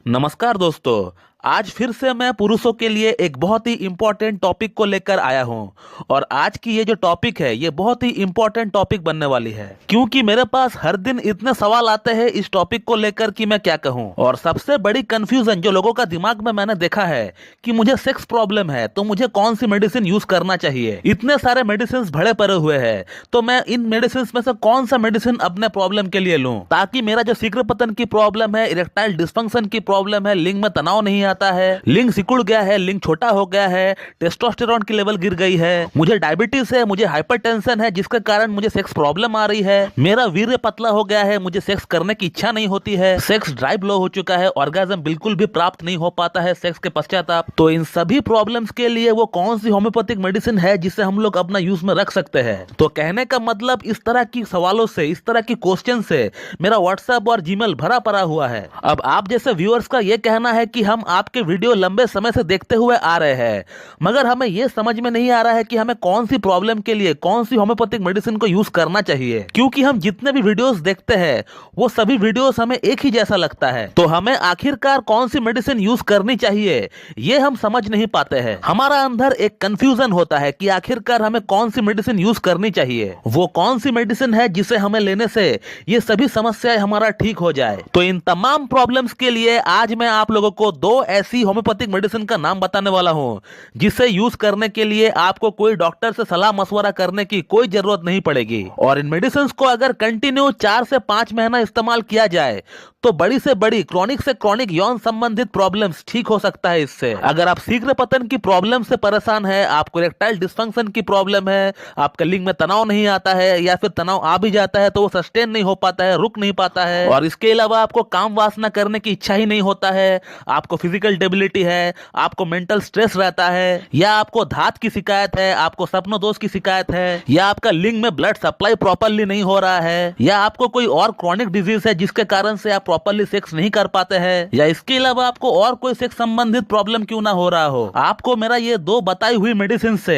नमस्कार दोस्तों, आज फिर से मैं पुरुषों के लिए एक बहुत ही इम्पोर्टेंट टॉपिक को लेकर आया हूं। और आज की ये जो टॉपिक है ये बहुत ही इम्पोर्टेंट टॉपिक बनने वाली है, क्योंकि मेरे पास हर दिन इतने सवाल आते हैं इस टॉपिक को लेकर कि मैं क्या कहूं। और सबसे बड़ी कंफ्यूजन जो लोगों का दिमाग में मैंने देखा है कि मुझे सेक्स प्रॉब्लम है तो मुझे कौन सी मेडिसिन यूज करना चाहिए। इतने सारे मेडिसिन भरे पड़े हुए हैं, तो मैं इन मेडिसिन में से कौन सा मेडिसिन अपने प्रॉब्लम के लिए लूं ताकि मेरा जो शीघ्र पतन की प्रॉब्लम है, इरेक्टाइल डिस्फंक्शन की प्रॉब्लम है, लिंग में तनाव नहीं आता है, लिंग सिकुड़ गया है, लिंग छोटा हो गया है, टेस्टोस्टेरोन की लेवल गिर गई है, मुझे डायबिटीज है, मुझे हाइपरटेंशन है जिसके कारण मुझे सेक्स प्रॉब्लम आ रही है, मेरा वीर्य पतला हो गया है, मुझे सेक्स करने की इच्छा नहीं होती है, सेक्स ड्राइव लो हो चुका है, ऑर्गेज्म बिल्कुल भी प्राप्त नहीं हो पाता है सेक्स के पश्चाताप। तो इन सभी प्रॉब्लम्स के लिए वो कौन सी होम्योपैथिक मेडिसिन है जिसे हम लोग अपना यूज में रख सकते हैं। तो कहने का मतलब इस तरह की सवालों से, इस तरह की क्वेश्चन से मेरा व्हाट्सएप और जीमेल भरा पड़ा हुआ है। अब आप जैसे व्यूअर्स का ये कहना है कि हम आपके वीडियो लंबे समय से देखते हुए आ रहे हैं, मगर हमें यह समझ में नहीं आ रहा है कि हमें कौन सी प्रॉब्लम के लिए कौन सी होम्योपैथिक मेडिसिन को यूज करना चाहिए, क्योंकि हम जितने भी वीडियोस देखते हैं वो सभी वीडियोस हमें एक ही जैसा लगता है। तो हमें आखिरकार कौन सी मेडिसिन यूज करनी चाहिए ये हम समझ नहीं पाते हैं। हमारा अंदर एक कंफ्यूजन होता है कि आखिरकार हमें कौन सी मेडिसिन यूज करनी चाहिए, वो कौन सी मेडिसिन है जिसे हमें लेने से ये सभी समस्याएं हमारा ठीक हो जाए। तो इन तमाम प्रॉब्लम्स के लिए आज मैं आप लोगों को दो ऐसी होम्योपैथिक मेडिसिन का नाम बताने वाला हूं जिसे यूज करने के लिए आपको कोई डॉक्टर से सलाह मशवरा करने की कोई जरूरत नहीं पड़ेगी। और इन मेडिसिन को अगर कंटिन्यू 4 से 5 महीना इस्तेमाल किया जाए तो बड़ी से बड़ी क्रॉनिक से क्रॉनिक यौन संबंधित प्रॉब्लम्स ठीक हो सकता है इससे। अगर आप शीघ्र पतन की प्रॉब्लम से परेशान है, आपको इरेक्टाइल डिस्फंक्शन की प्रॉब्लम है, आपके लिंग में तनाव नहीं आता है या फिर तनाव आ भी जाता है तो वो सस्टेन नहीं हो पाता है, रुक नहीं पाता है, और इसके अलावा आपको काम वासना करने की इच्छा ही नहीं होता है, आपको फिजिकल डेबिलिटी है, आपको मेंटल स्ट्रेस रहता है, या आपको धात की शिकायत है, आपको सपनों दोष की शिकायत है, या आपका लिंग में ब्लड सप्लाई प्रॉपरली नहीं हो रहा है, या आपको कोई और क्रॉनिक डिजीज है जिसके कारण से आप प्रॉपरली सेक्स नहीं कर पाते हैं, या इसके अलावा आपको और कोई सेक्स संबंधित प्रॉब्लम क्यों ना हो रहा हो, आपको मेरा ये दो बताई हुई मेडिसिन से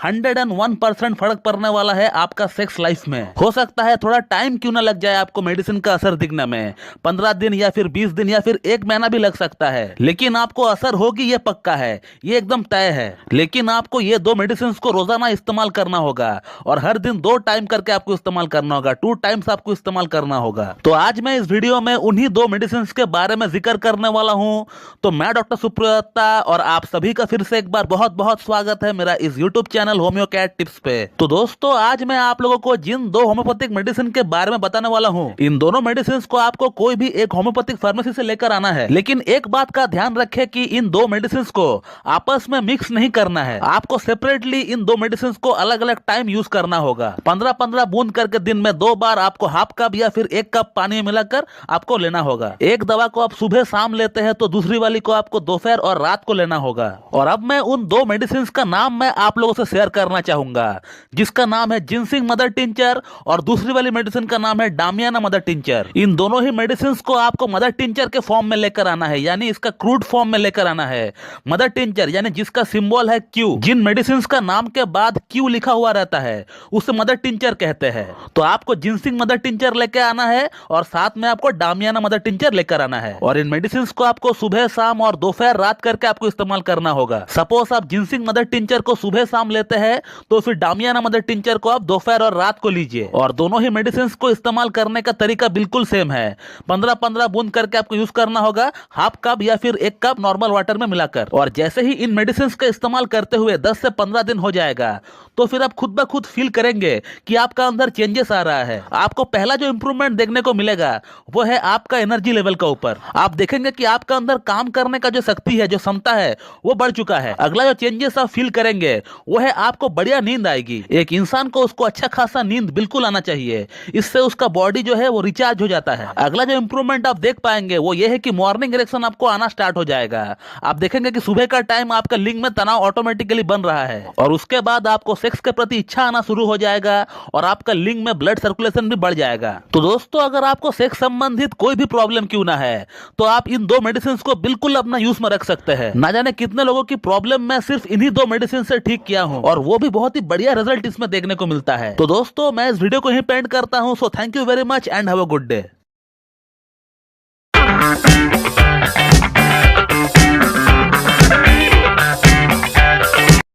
101% फर्क पड़ने वाला है आपका सेक्स लाइफ में। हो सकता है थोड़ा टाइम क्यों ना लग जाए आपको मेडिसिन का असर दिखने में, 15 दिन या फिर 20 दिन या फिर 1 महीना भी लग सकता है, लेकिन आपको असर होगी ये पक्का है, ये एकदम तय है। लेकिन आपको ये दो मेडिसिन को रोजाना इस्तेमाल करना होगा और हर दिन 2 टाइम करके आपको इस्तेमाल करना होगा, 2 टाइम्स आपको इस्तेमाल करना होगा। तो आज मैं इस वीडियो में उन्हीं 2 मेडिसिन के बारे में जिक्र करने वाला हूं। तो मैं डॉक्टर सुप्रिया दत्ता और आप सभी का फिर से एक बार बहुत बहुत स्वागत है मेरा इस यूट्यूब चैनल होम्योकैट टिप्स पे। तो दोस्तों आज मैं आप लोगों को जिन 2 होम्योपैथिक मेडिसिन के बारे में बताने वाला हूं, इन दोनों मेडिसिन को आपको कोई भी एक होम्योपैथिक फार्मेसी से लेकर आना है, लेकिन एक बात का ध्यान रखें कि इन 2 मेडिसिन को आपस में मिक्स नहीं करना है। आपको सेपरेटली इन 2 मेडिसिन को अलग अलग टाइम यूज करना होगा। 15-15 बूंद करके दिन में 2 बार आपको हाफ कप या फिर 1 कप पानी में मिलाकर आपको लेना होगा। एक दवा को आप सुबह शाम लेते हैं तो दूसरी वाली को आपको दोपहर और रात को लेना होगा। और अब मैं उन 2 मेडिसिन का नाम मैं आप लोगों से शेयर करना चाहूंगा, जिसका नाम है जिनसिंग मदर टिंचर और दूसरी वाली मेडिसिन का नाम है डामियाना मदर टिंचर। इन दोनों ही मेडिसिन को आपको मदर टिंचर के फॉर्म में लेकर आना है, यानी इसका क्रूड फॉर्म में लेकर आना है। मदर टिंचर यानी जिसका सिंबल है क्यू, जिन मेडिसिन का नाम के बाद क्यू लिखा हुआ रहता है उसे मदर टिंचर कहते हैं। तो आपको जिनसिंग मदर टिंचर लेकर आना है और साथ में आपको डामियाना मदर टिंचर लेकर आना है। और इन मेडिसिन को आपको सुबह शाम और दोपहर रात करके आपको इस्तेमाल करना होगा। सपोज आप जिनसिंग मदर टिंचर को सुबह शाम लेते हैं तो फिर डामियाना मदर टिंचर को आप दोपहर और रात को लीजिए। और दोनों ही मेडिसिन को इस्तेमाल करने का तरीका बिल्कुल सेम है। 15-15 बूंद करके आपको यूज करना होगा, हाफ कप या फिर 1 कप नॉर्मल वाटर में मिलाकर। और जैसे ही इन मेडिसिन का इस्तेमाल करते हुए 10 से 15 दिन हो जाएगा तो फिर आप खुद ब खुद फील करेंगे कि आपका अंदर चेंजेस आ रहा है। आपको पहला जो इंप्रूवमेंट देखने को मिलेगा वो है आपका एनर्जी लेवल का ऊपर। आप देखेंगे कि आपका अंदर काम करने का जो शक्ति है, जो क्षमता है वो बढ़ चुका है। अगला जो चेंजेस आप फील करेंगे वो है आपको बढ़िया नींद आएगी। एक इंसान को उसको अच्छा खासा नींद बिल्कुल आना चाहिए, इससे उसका बॉडी जो है वो रिचार्ज हो जाता है। अगला जो इंप्रूवमेंट आप देख पाएंगे वो ये है कि मॉर्निंग इरेक्शन आपको आना स्टार्ट हो जाएगा। आप देखेंगे कि सुबह का टाइम आपका लिंग में तनाव ऑटोमेटिकली बन रहा है और उसके बाद आपको सेक्स के प्रति इच्छा आना शुरू हो जाएगा और आपका लिंग में ब्लड सर्कुलेशन भी बढ़ जाएगा। तो दोस्तों अगर आपको सेक्स संबंधित कोई भी प्रॉब्लम क्यों ना है तो आप इन 2 मेडिसिन को बिल्कुल अपना यूज में रख सकते हैं। ना जाने कितने लोगों की प्रॉब्लम मैं सिर्फ इन्हीं 2 मेडिसिन से ठीक किया हूं और वो भी बहुत ही बढ़िया रिजल्ट इसमें देखने को मिलता है। तो दोस्तों मैं इस वीडियो को यहीं पेंड करता हूं। So thank you very much and have a good day.